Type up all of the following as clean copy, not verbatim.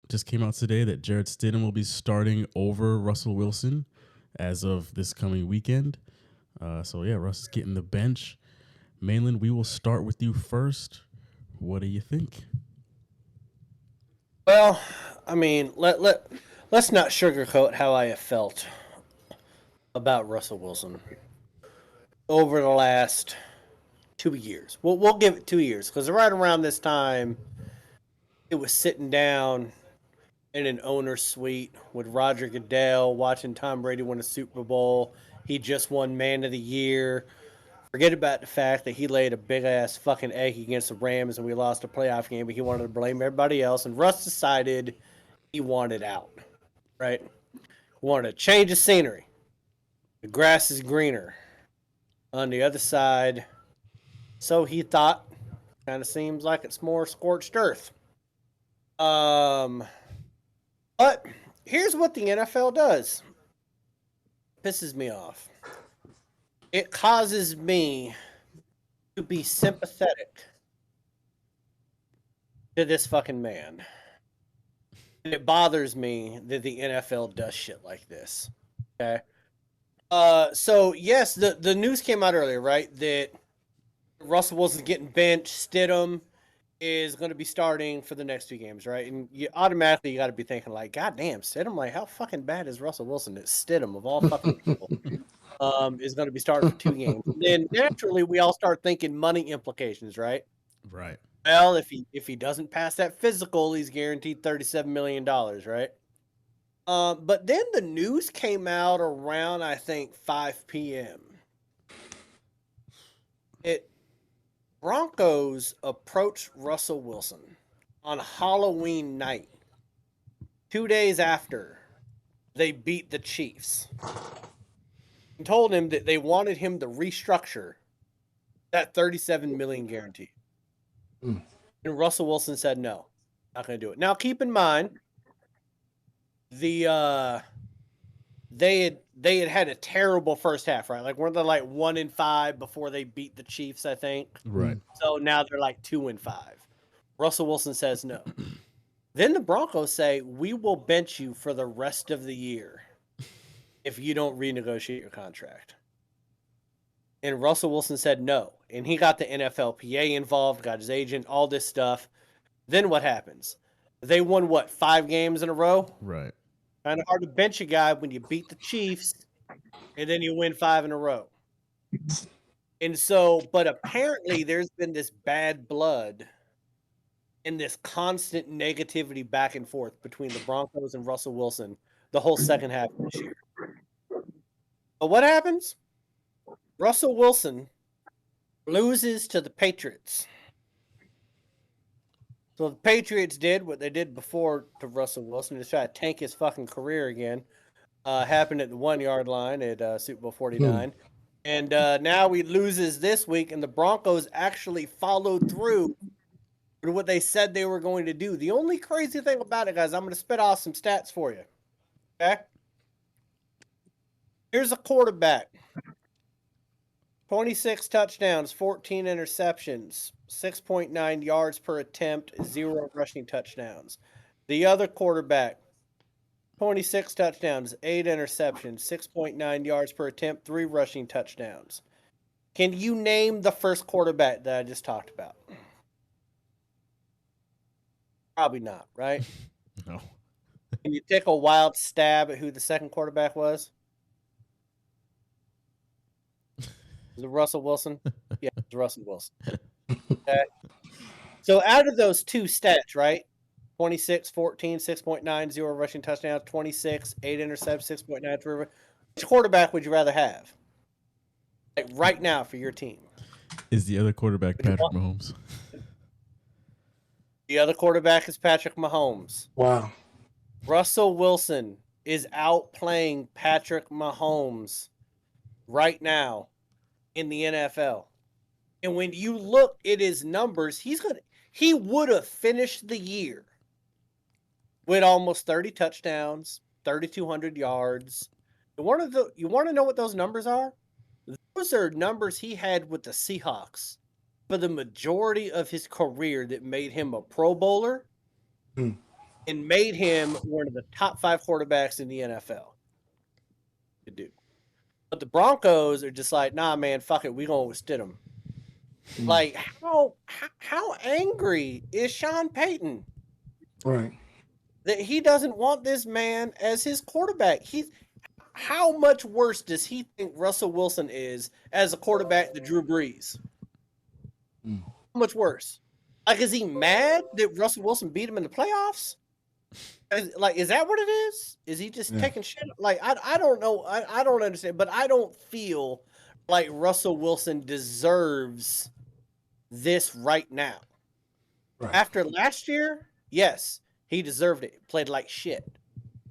just came out today that Jarrett Stidham will be starting over Russell Wilson as of this coming weekend. So yeah, Russ is getting the bench. Mainland, we will start with you first. What do you think? Well, I mean, let's not sugarcoat how I have felt about Russell Wilson over the last 2 years. We'll give it 2 years because right around this time, it was sitting down in an owner's suite with Roger Goodell watching Tom Brady win a Super Bowl. He just won Man of the Year. Forget about the fact that he laid a big ass fucking egg against the Rams and we lost a playoff game, but he wanted to blame everybody else. And Russ decided he wanted out, right? He wanted to change the scenery. The grass is greener on the other side. So he thought, kind of seems like it's more scorched earth. But here's what the NFL does. Pisses me off. It causes me to be sympathetic to this fucking man. And it bothers me that the NFL does shit like this. Okay. So yes, the news came out earlier, right? That Russell Wilson's getting benched. Stidham is going to be starting for the next 2 games, right? And you automatically got to be thinking like, God damn, Stidham, like how fucking bad is Russell Wilson? That Stidham of all fucking people is going to be starting for 2 games. And then naturally we all start thinking money implications, right? Right. Well, if he doesn't pass that physical, he's guaranteed $37 million, right? But then the news came out around I think 5 p.m. Broncos approached Russell Wilson on Halloween night, 2 days after they beat the Chiefs, and told him that they wanted him to restructure that $37 million guarantee. And Russell Wilson said no, not going to do it. Now keep in mind, they had a terrible first half, right? Like weren't they like 1-5 before they beat the Chiefs, I think. Right. So now they're like 2-5. Russell Wilson says no. Then the Broncos say, we will bench you for the rest of the year if you don't renegotiate your contract. And Russell Wilson said no. And he got the NFLPA involved, got his agent, all this stuff. Then what happens? They won, 5 games in a row? Right. Kind of hard to bench a guy when you beat the Chiefs and then you win 5 in a row. And so, but apparently there's been this bad blood and this constant negativity back and forth between the Broncos and Russell Wilson the whole second half of this year. But what happens? Russell Wilson loses to the Patriots. So the Patriots did what they did before to Russell Wilson to try to tank his fucking career again. Happened at the 1 yard line at Super Bowl 49. And now he loses this week, and the Broncos actually followed through with what they said they were going to do. The only crazy thing about it, guys, I'm going to spit off some stats for you. Okay? Here's a quarterback. 26 touchdowns, 14 interceptions, 6.9 yards per attempt, 0 rushing touchdowns. The other quarterback, 26 touchdowns, 8 interceptions, 6.9 yards per attempt, 3 rushing touchdowns. Can you name the first quarterback that I just talked about? Probably not, right? No. Can you take a wild stab at who the second quarterback was? Was it Russell Wilson? Yeah, it was Russell Wilson. Okay. So out of those two stats, right? 26, 14, 6.9, 0 rushing touchdowns, 26, 8 interceptions, 6.9, 3. Which quarterback would you rather have? Like right now for your team. Is the other quarterback Patrick Mahomes? The other quarterback is Patrick Mahomes. Wow. Russell Wilson is outplaying Patrick Mahomes right now in the NFL. And when you look at his numbers, he would have finished the year with almost 30 touchdowns, 3,200 yards. You want to know what those numbers are? Those are numbers he had with the Seahawks for the majority of his career that made him a Pro Bowler and and made him one of the top 5 quarterbacks in the NFL. Good dude. But the Broncos are just like, nah, man, fuck it, we gonna withstand him. Like, how angry is Sean Payton? Right. That he doesn't want this man as his quarterback. How much worse does he think Russell Wilson is as a quarterback than Drew Brees? How much worse? Like, is he mad that Russell Wilson beat him in the playoffs? Is that what it is? Is he just taking shit? Like, I don't know. I don't understand, but I don't feel like Russell Wilson deserves this right now. Right. After last year, yes, he deserved it. Played like shit.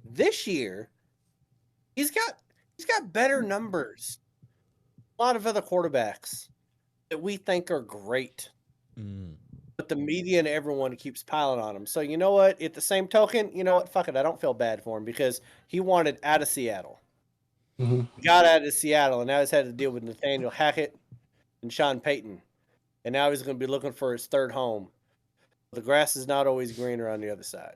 This year, he's got better numbers. A lot of other quarterbacks that we think are great. But the media and everyone keeps piling on him. So you know what? At the same token, you know what? Fuck it. I don't feel bad for him because he wanted out of Seattle. He got out of Seattle, and now he's had to deal with Nathaniel Hackett and Sean Payton. And now he's going to be looking for his third home. The grass is not always greener on the other side.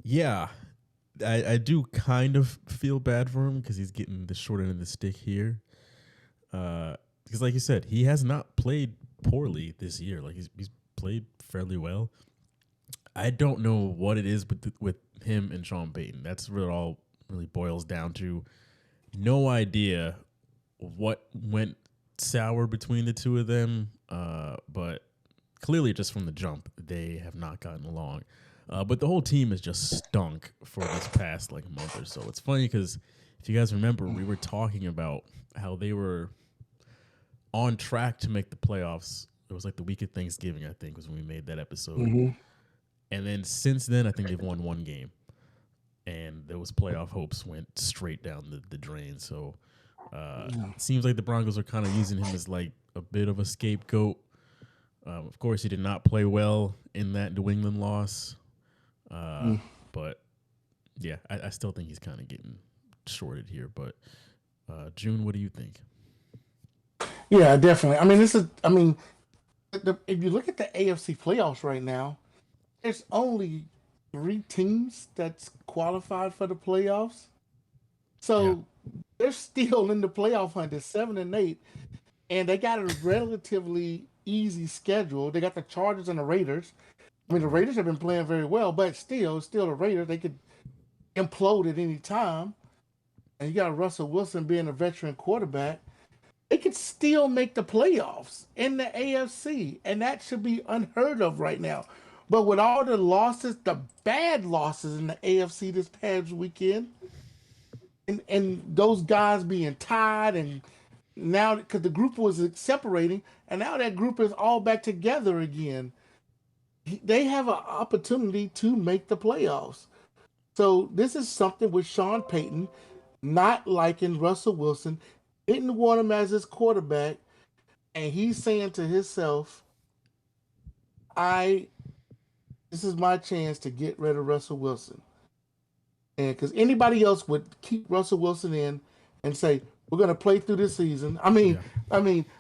Yeah. I do kind of feel bad for him because he's getting the short end of the stick here. Because like you said, he has not played poorly this year. Like he's played fairly well. I don't know what it is with him and Sean Payton. That's what it all really boils down to. No idea what went sour between the two of them, but clearly just from the jump, they have not gotten along. But the whole team has just stunk for this past like month or so. It's funny because if you guys remember, we were talking about how they were on track to make the playoffs. It was like the week of Thanksgiving, I think, was when we made that episode. And then since then, I think they've won one game. And those playoff hopes went straight down the drain. So it seems like the Broncos are kind of using him as like a bit of a scapegoat. Of course, he did not play well in that New England loss. But, yeah, I still think he's kind of getting shorted here. But, June, what do you think? Yeah, definitely. I mean, if you look at the AFC playoffs right now, there's only 3 teams that's qualified for the playoffs. So they're still in the playoff hunt. They're 7-8, and they got a relatively easy schedule. They got the Chargers and the Raiders. I mean, the Raiders have been playing very well, but still the Raiders, they could implode at any time. And you got Russell Wilson being a veteran quarterback. They could still make the playoffs in the AFC, and that should be unheard of right now. But with all the losses, the bad losses in the AFC this past weekend, and those guys being tied, and now because the group was separating, and now that group is all back together again, they have an opportunity to make the playoffs. So this is something with Sean Payton not liking Russell Wilson, didn't want him as his quarterback, and he's saying to himself, this is my chance to get rid of Russell Wilson. And because anybody else would keep Russell Wilson in and say, we're going to play through this season. I mean,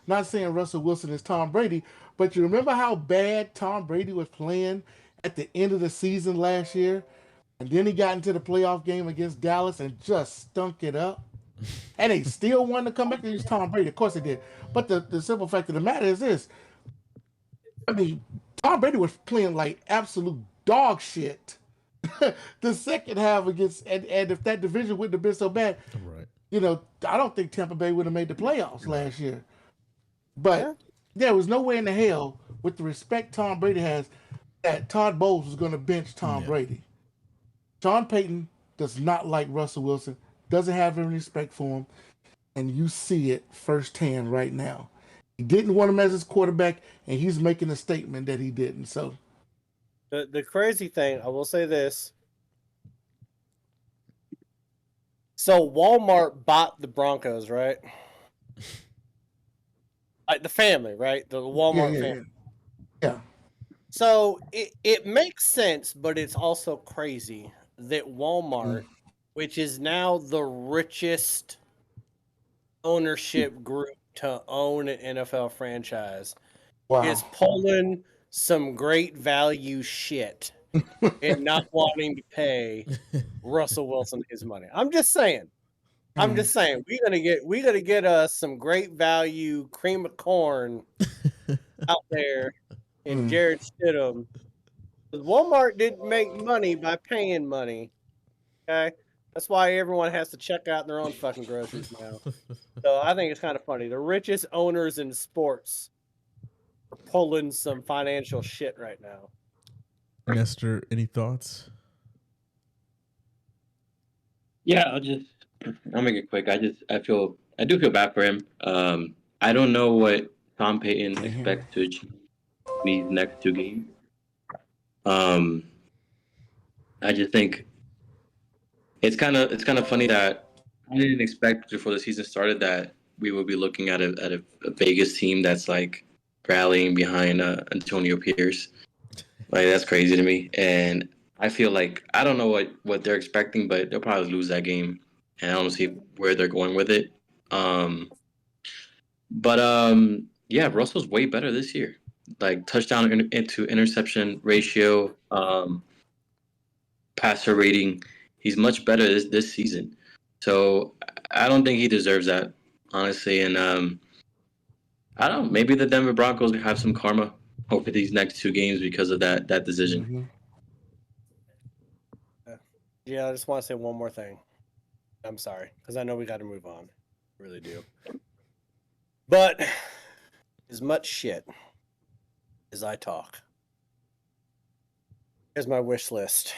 not saying Russell Wilson is Tom Brady, but you remember how bad Tom Brady was playing at the end of the season last year? And then he got into the playoff game against Dallas and just stunk it up. And they still wanted to come back against Tom Brady. Of course they did. But the simple fact of the matter is this. I mean, Tom Brady was playing like absolute dog shit the second half against, and if that division wouldn't have been so bad, I don't think Tampa Bay would have made the playoffs last year. But there was no way in the hell, with the respect Tom Brady has, that Todd Bowles was going to bench Tom Brady. Sean Payton does not like Russell Wilson, doesn't have any respect for him, and you see it firsthand right now. He didn't want him as his quarterback, and he's making a statement that he didn't. So, the crazy thing, I will say this. So Walmart bought the Broncos, right? Like the family, right? The Walmart family. Yeah. So it makes sense, but it's also crazy that Walmart, which is now the richest ownership group to own an NFL franchise, is pulling some great value shit and not wanting to pay Russell Wilson his money. I'm just saying. We're gonna get us some great value cream of corn out there in Jared Stidham. Walmart didn't make money by paying money. Okay, that's why everyone has to check out their own fucking groceries now. So I think it's kind of funny. The richest owners in sports are pulling some financial shit right now. Nestor, any thoughts? Yeah, I'll make it quick. I do feel bad for him. I don't know what Tom Payton expects to achieve these next 2 games. I just think it's kind of funny that I didn't expect before the season started that we would be looking at a Vegas team that's like rallying behind Antonio Pierce. Like, that's crazy to me. And I feel like I don't know what they're expecting, but they'll probably lose that game, and I don't see where they're going with it. Yeah, Russell's way better this year. Like, touchdown into interception ratio, passer rating, he's much better this season. So I don't think he deserves that, honestly. And I don't know, maybe the Denver Broncos have some karma over these next 2 games because of that decision. Mm-hmm. Yeah, I just want to say one more thing. I'm sorry, because I know we got to move on. I really do. But as much shit as I talk, here's my wish list.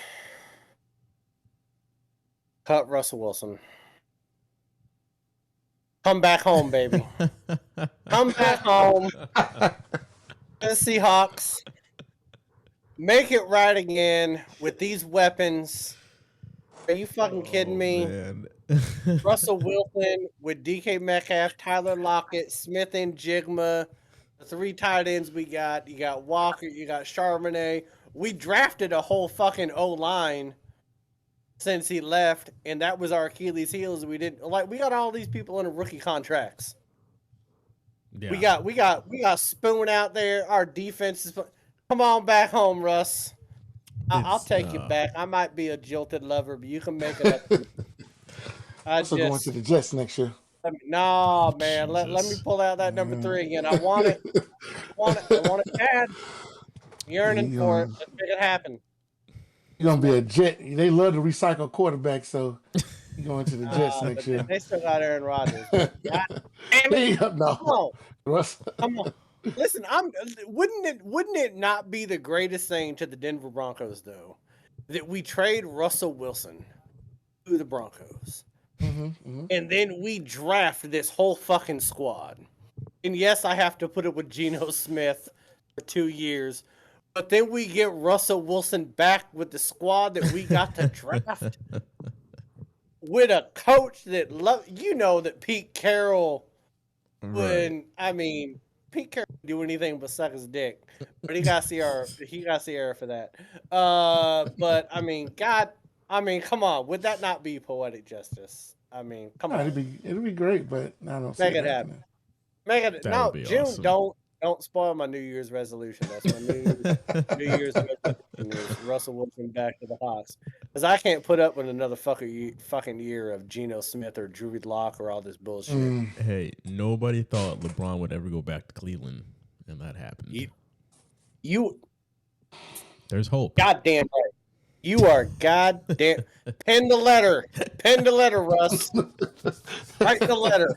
Cut Russell Wilson. Come back home, baby. Come back home. The Seahawks. Make it right again with these weapons. Are you fucking kidding me? Man. Russell Wilson with DK Metcalf, Tyler Lockett, Smith and Jigma, the 3 tight ends we got. You got Walker, you got Charbonnet. We drafted a whole fucking O-line since he left, and that was our Achilles heels. We got all these people in rookie contracts. Yeah. We got Spoon out there. Our defense is. Come on back home, Russ. I'll take you back. I might be a jilted lover, but you can make it up. Also going to the Jets next year. No, man. Let me pull out that number 3 again. I want it. I want it bad. Yearning for it. Let's make it happen. You're going to be a Jet. They love to recycle quarterbacks, so you're going to the Jets next year. They still got Aaron Rodgers. No. Come on. Listen, wouldn't it not be the greatest thing to the Denver Broncos, though, that we trade Russell Wilson to the Broncos, and then we draft this whole fucking squad? And yes, I have to put it with Geno Smith for 2 years, but then we get Russell Wilson back with the squad that we got to draft with a coach that that Pete Carroll would. I mean, Pete Carroll would do anything but suck his dick, but he got Sierra. For that. But I mean, come on. Would that not be poetic justice? I mean, come on. It'd be great, but I don't make it happen. Make it no, June. Awesome. Don't spoil my New Year's resolution. That's my New Year's resolution is Russell Wilson back to the Hawks, because I can't put up with another fucking year of Geno Smith or Drew Lock or all this bullshit. Hey, nobody thought LeBron would ever go back to Cleveland, and that happened. There's hope. Goddamn right. You are goddamn. Pen the letter. Pen the letter, Russ. Write the letter.